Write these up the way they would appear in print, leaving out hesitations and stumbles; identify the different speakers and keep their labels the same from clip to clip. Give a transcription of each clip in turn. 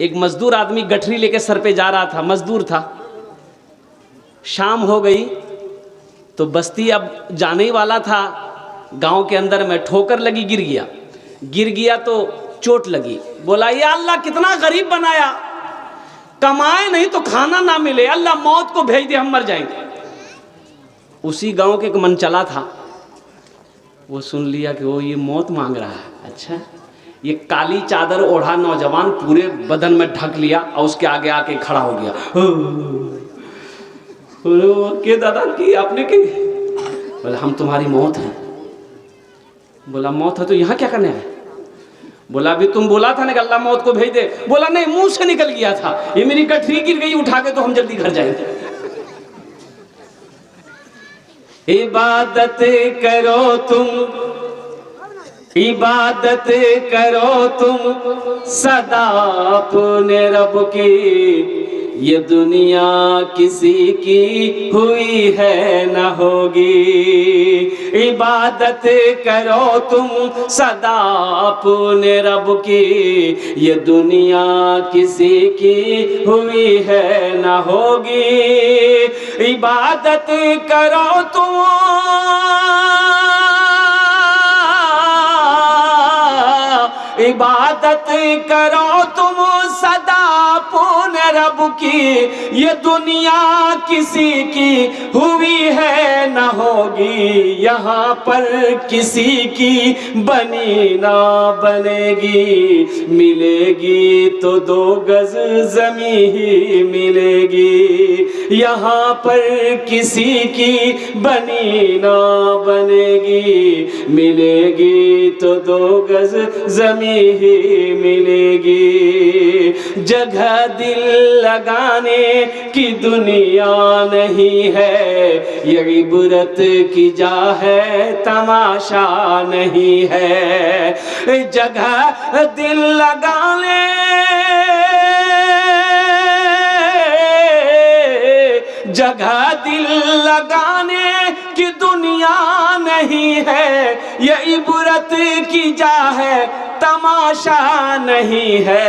Speaker 1: एक मजदूर आदमी गठरी लेके सर पे जा रहा था, मजदूर था। शाम हो गई तो बस्ती अब जाने ही वाला था, गांव के अंदर में ठोकर लगी, गिर गया तो चोट लगी। बोला या अल्लाह कितना गरीब बनाया, कमाए नहीं तो खाना ना मिले, अल्लाह मौत को भेज दे, हम मर जाएंगे। उसी गांव के एक मनचला था, वो सुन लिया कि वो ये मौत मांग रहा है। अच्छा, ये काली चादर ओढ़ा नौजवान पूरे बदन में ढक लिया और उसके आगे आके खड़ा हो गया। के दादा की आपने की? बोला हम तुम्हारी मौत है। बोला मौत है तो यहाँ क्या करने है? बोला अभी तुम बोला था ना कि अल्लाह मौत को भेज दे। बोला नहीं, मुंह से निकल गया था, ये मेरी गठरी गिर गई, उठा के तो हम जल्दी घर जाएंगे। इबादत करो तुम, इबादत करो तुम सदा अपने रब की, ये दुनिया किसी की हुई है न होगी। इबादत करो तुम सदा अपने रब की, ये दुनिया किसी की हुई है न होगी। इबादत करो तुम, इबादत करो तुम सदा अपने रब की, ये दुनिया किसी की हुई है न होगी। यहाँ पर किसी की बनी ना बनेगी, मिलेगी तो 2 गज ज़मीं ही मिलेगी। यहाँ पर किसी की बनी ना बनेगी, मिलेगी तो 2 गज ज़मीं ही मिलेगी। जगह दिल लगाने की दुनिया नहीं है, ये इबरत की जा है, तमाशा नहीं है। जगह दिल लगाने, जगह दिल लगाने की दुनिया नहीं है, ये इबरत की जा है, तमाशा नहीं है।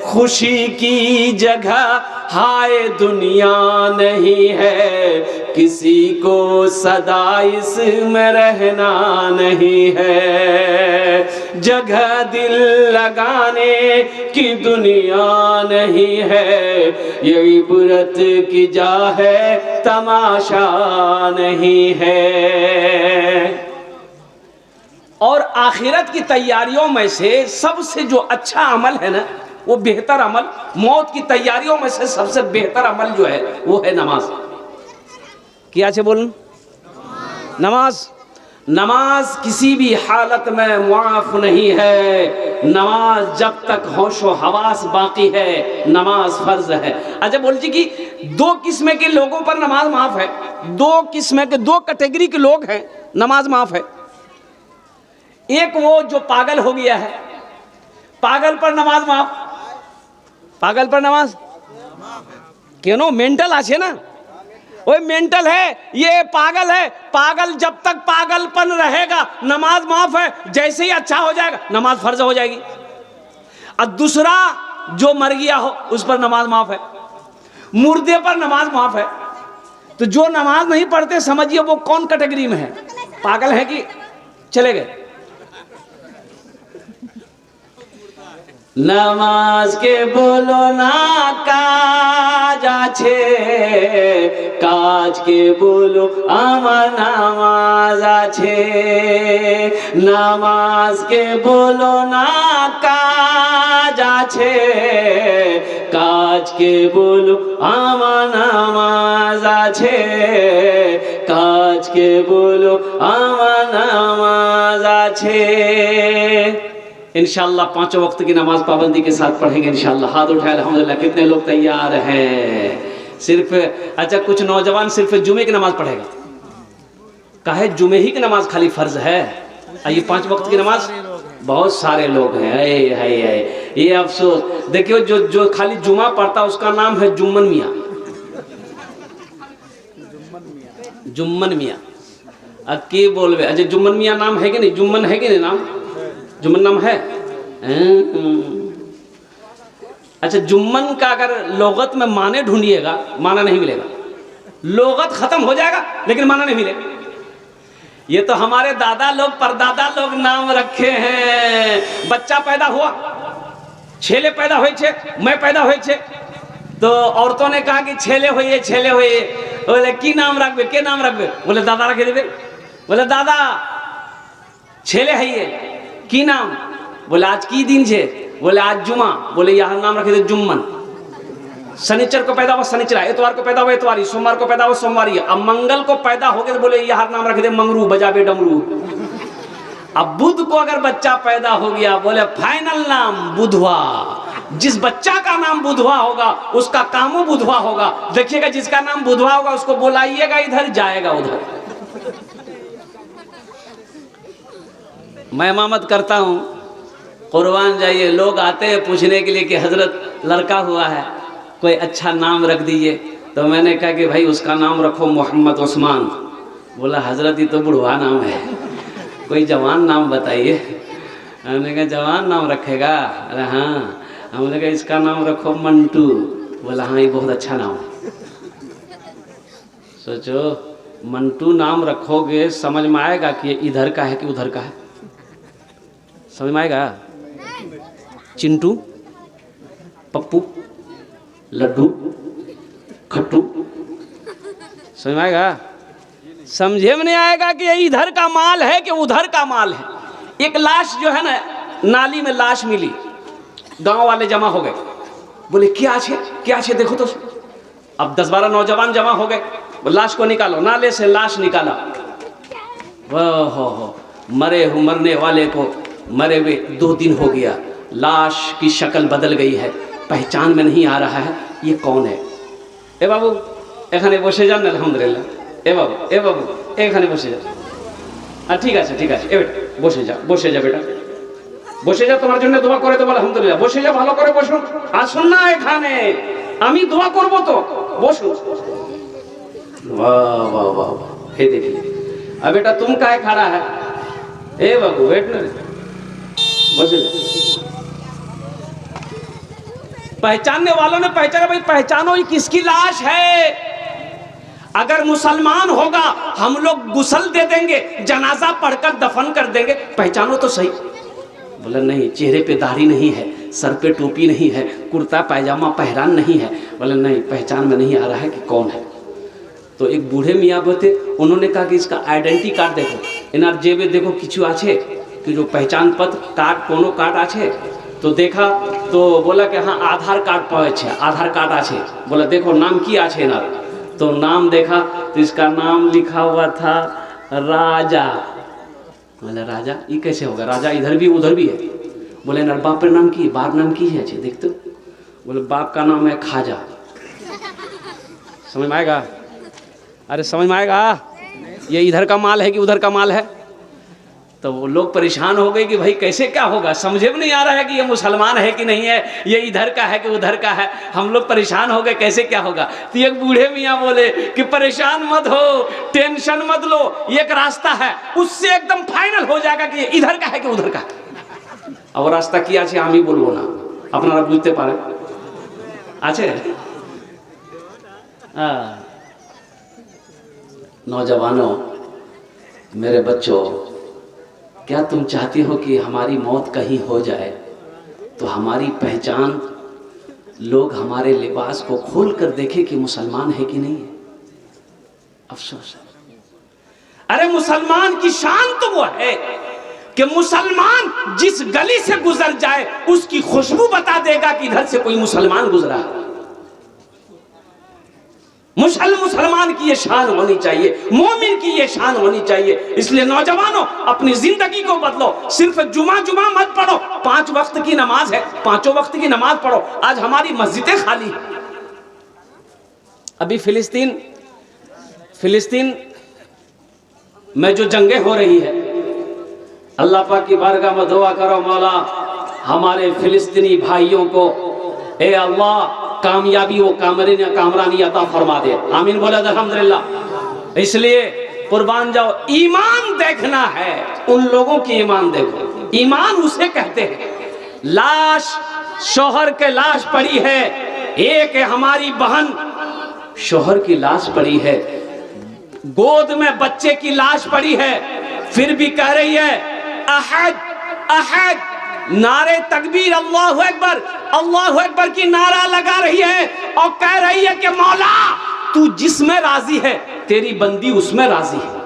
Speaker 1: खुशी की जगह हाय दुनिया नहीं है, किसी को सदा इसमें रहना नहीं है। जगह दिल लगाने की दुनिया नहीं है, ये इबरत की जा है, तमाशा नहीं है। और आखिरत की तैयारियों में से सबसे जो अच्छा अमल है ना, वो बेहतर अमल, मौत की तैयारियों में से सबसे बेहतर अमल जो है वो है नमाज। क्या छे बोलूं? नमाज। नमाज किसी भी हालत में मुआफ नहीं है। नमाज जब तक होशो हवास बाकी है, नमाज फर्ज है। अच्छा बोल जी कि 2 किस्म के लोगों पर नमाज माफ है। 2 किस्म के, 2 कैटेगरी के लोग हैं, नमाज माफ है। एक वो जो पागल हो गया है, पागल पर नमाज माफ। पागल पर नमाज क्यों? मेंटल आछे ना, वो मेंटल है, ये पागल है। पागल जब तक पागलपन रहेगा नमाज माफ है, जैसे ही अच्छा हो जाएगा नमाज फर्ज हो जाएगी। और दूसरा जो मर गया हो उस पर नमाज माफ है, मुर्दे पर नमाज माफ है। तो जो नमाज नहीं पढ़ते समझिए वो कौन कैटेगरी में है, पागल है कि चले गए। नमाज के बोलो ना काज आछे, काज के बोलो आमार नामाज आछे। नमाज के बोलो ना काज आछे, काज के बोलो आमार नामाज आछे। काज के बोलो आमार नामाज आछे। इंशाअल्लाह 5 वक्त की नमाज पाबंदी के साथ पढ़ेंगे इंशाअल्लाह। हाथ उठाए अल्हम्दुलिल्लाह। कितने लोग तैयार हैं? सिर्फ अच्छा कुछ नौजवान सिर्फ जुमे की नमाज पढ़ेगा, काहे जुमे ही की नमाज खाली फर्ज है, ये 5 वक्त की नमाज बहुत सारे लोग हैं। है ये अफसोस। देखियो जो खाली जुमा पढ़ता उसका नाम है जुम्मन मियाँ। जुम्मन मियाँ अब के बोलवे? अच्छा जुम्मन मियाँ नाम है कि नहीं? जुम्मन है कि नहीं नाम? जुम्मन नाम है? अच्छा, जुम्मन का अगर लोगत में माने ढूंढिएगा, माना नहीं मिलेगा। लोगत खत्म हो जाएगा लेकिन माना नहीं मिलेगा। ये तो हमारे दादा लोग परदादा लोग नाम रखे हैं। बच्चा पैदा हुआ, छेले पैदा हुए छे, मैं पैदा हुए छे, तो औरतों ने कहा कि छेले होइए छेले होइए। बोले की नाम रखबे, के नाम रखबे? बोले दादा रखे देबे। बोले दादा छेले है की नाम? बोले आज की दिन छे? बोले आज जुमा। बोले यहाँ नाम रखे दे जुम्मन। शनिचर को पैदा हुआ शनिचरा, इतवार को पैदा हुआ इतवारी, सोमवार को पैदा हुआ सोमवारी। अब मंगल को पैदा हो गए तो बोले यहाँ नाम रखे दे मंगरू, बजाबे डमरू। अब बुध को अगर बच्चा पैदा हो गया, बोले फाइनल नाम बुधवा। जिस बच्चा का नाम बुधवा होगा उसका कामो बुधवा होगा। देखिएगा जिसका नाम बुधवा होगा उसको बुलाइएगा इधर, जाएगा उधर। मैं इमामत करता हूँ, कुर्बान जाइए, लोग आते हैं पूछने के लिए कि हजरत लड़का हुआ है, कोई अच्छा नाम रख दीजिए। तो मैंने कहा कि भाई उसका नाम रखो मोहम्मद उस्मान। बोला हजरत ये तो बुढ़वा नाम है, कोई जवान नाम बताइए। हमने कहा जवान नाम रखेगा? अरे हाँ। हमने कहा इसका नाम रखो मंटू। बोला हाँ ये बहुत अच्छा नाम है। सोचो मंटू नाम रखोगे, समझ में आएगा कि ये इधर का है कि उधर का है? समझ में आएगा? चिंटू, पप्पू, लड्डू, खट्टू, समझ में आएगा? समझे में नहीं आएगा कि ये इधर का माल है कि उधर का माल है। एक लाश जो है ना, नाली में लाश मिली, गांव वाले जमा हो गए, बोले क्या छे क्या छे देखो तो। अब 10-12 नौजवान जमा हो गए, लाश को निकालो। नाले से लाश निकाला, हो मरने वाले को मरे हुए 2 दिन हो गया, लाश की शक्ल बदल गई है, पहचान में नहीं आ रहा है ये कौन है। ए बाबू एखाने बसे जान, अल्हम्दुलिल्लाह। ए बाबू एखाने बसे जा। ठीक है ठीक है, ए बेटा बसे जा बेटा, বসে যা, তোমার জন্য দোয়া করে দেব। আলহামদুলিল্লাহ, বসে যা, ভালো করে বসো। আসুন না এখানে, আমি দোয়া করব তো, বসো। वाह वाह वाह, हे देखिए। अब बेटा तुम काहे खड़ा है? ए बाबू बैठ ना, बसे। पहचानने वालों ने पहचाना, भाई पहचानो ये किसकी लाश है। अगर मुसलमान होगा हम लोग गुस्ल दे देंगे, जनाजा पढ़कर दफन कर देंगे, पहचानो तो सही। बोला नहीं, चेहरे पे दाढ़ी नहीं है, सर पे टोपी नहीं है, कुर्ता पायजामा पहरान नहीं है। बोला नहीं, पहचान में नहीं आ रहा है कि कौन है। तो एक बूढ़े मियाँ थे, उन्होंने कहा कि इसका आइडेंटिटी कार्ड देखो, इनार जेबे देखो किचु आछे कि जो पहचान पत्र कार्ड कोनो कार्ड आछे। तो देखा तो बोला कि हाँ आधार कार्ड पावे छे, आधार कार्ड आछे। बोला देखो नाम की आछे इनार। तो नाम देखा तो इसका नाम लिखा हुआ था राजा। बोले राजा ये कैसे होगा, राजा इधर भी उधर भी है। बोले ना बाप का नाम की, बाप नाम की है देखते। बोले बाप का नाम है खाजा। समझ में आएगा? अरे समझ में आएगा? ये इधर का माल है कि उधर का माल है? तो वो लोग परेशान हो गए कि भाई कैसे क्या होगा, समझे में नहीं आ रहा है कि ये मुसलमान है कि नहीं है, ये इधर का है कि उधर का है। हम लोग परेशान हो गए कैसे क्या होगा। तो एक बूढ़े मियाँ बोले कि परेशान मत हो, टेंशन मत लो, एक रास्ता है उससे एकदम फाइनल हो जाएगा कि इधर का है कि उधर का। अब रास्ता किया छे आमी बोलबो ना, अपनारा बुझते पारे आछे। नौजवानों, मेरे बच्चों, क्या तुम चाहती हो कि हमारी मौत कहीं हो जाए तो हमारी पहचान लोग हमारे लिबास को खोल कर देखें कि मुसलमान है कि नहीं है? अफसोस है। अरे मुसलमान की शान तो वो है कि मुसलमान जिस गली से गुजर जाए उसकी खुशबू बता देगा कि इधर से कोई मुसलमान गुजरा है। मुसलमान की ये शान होनी चाहिए, मोमिन की ये शान होनी चाहिए। इसलिए नौजवानों अपनी जिंदगी को बदलो। सिर्फ जुमा मत पढ़ो, 5 वक्त की नमाज है, 5 वक्त की नमाज पढ़ो। आज हमारी मस्जिदें खाली। अभी फिलिस्तीन में जो जंगें हो रही है, अल्लाह पाक की बारगाह में दुआ करो, मौला हमारे फिलिस्तीनी भाइयों को ए अल्लाह कामयाबी वो कामरानी अता फरमा दे। आमीन बोला अल्हम्दुलिल्लाह। इसलिए कुर्बान जाओ, ईमान देखना है, उन लोगों की ईमान देखो। ईमान उसे कहते हैं। लाश शौहर के लाश पड़ी है, एक है हमारी बहन शौहर की लाश पड़ी है, गोद में बच्चे की लाश पड़ी है, फिर भी कह रही है अहद अहद, नारे तकबीर अल्लाहु अकबर की नारा लगा रही है और कह रही है कि मौला तू जिसमें राजी है तेरी बंदी उसमें राजी है।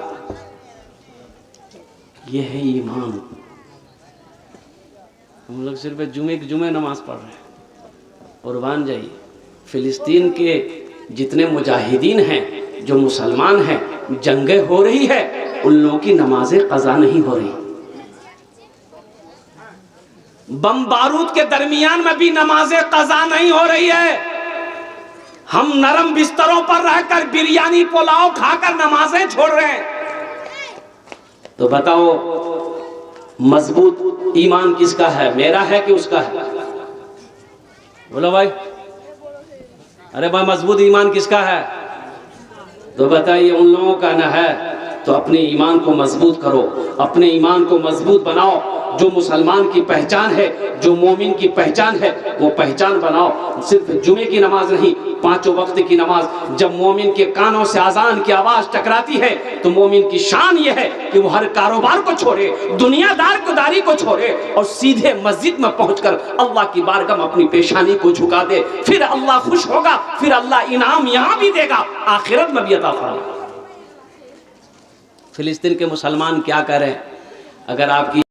Speaker 1: ये है ईमान। हम लोग सिर्फ जुमे की जुमे नमाज पढ़ रहे हैं। कुर्बान जाइए, फिलिस्तीन के जितने मुजाहिदीन हैं, जो मुसलमान हैं, जंगें हो रही है, उन लोगों की नमाजें कज़ा नहीं हो रही। बम बारूद के दरमियान में भी नमाजें कज़ा नहीं हो रही है। हम नरम बिस्तरों पर रहकर बिरयानी पुलाव खाकर नमाजें छोड़ रहे हैं। तो बताओ मजबूत ईमान किसका है, मेरा है कि उसका है? बोलो भाई, अरे भाई मजबूत ईमान किसका है? तो बताइए उन लोगों का ना है। तो अपने ईमान को मजबूत करो, अपने ईमान को मजबूत बनाओ। जो मुसलमान की पहचान है, जो मोमिन की पहचान है, वो पहचान बनाओ। सिर्फ जुमे की नमाज नहीं, पांचों वक्त की नमाज। जब मोमिन के कानों से अजान की आवाज टकराती है तो मोमिन की शान ये है कि वो हर कारोबार को छोड़े, दुनियादारी को छोड़े और सीधे मस्जिद में पहुंचकर अल्लाह की बारगाह में अपनी पेशानी को झुका दे। फिर अल्लाह खुश होगा, फिर अल्लाह इनाम यहां भी देगा, आखिरत में भी अता फरमाएगा। फिलिस्तीन के मुसलमान क्या करें? अगर आपकी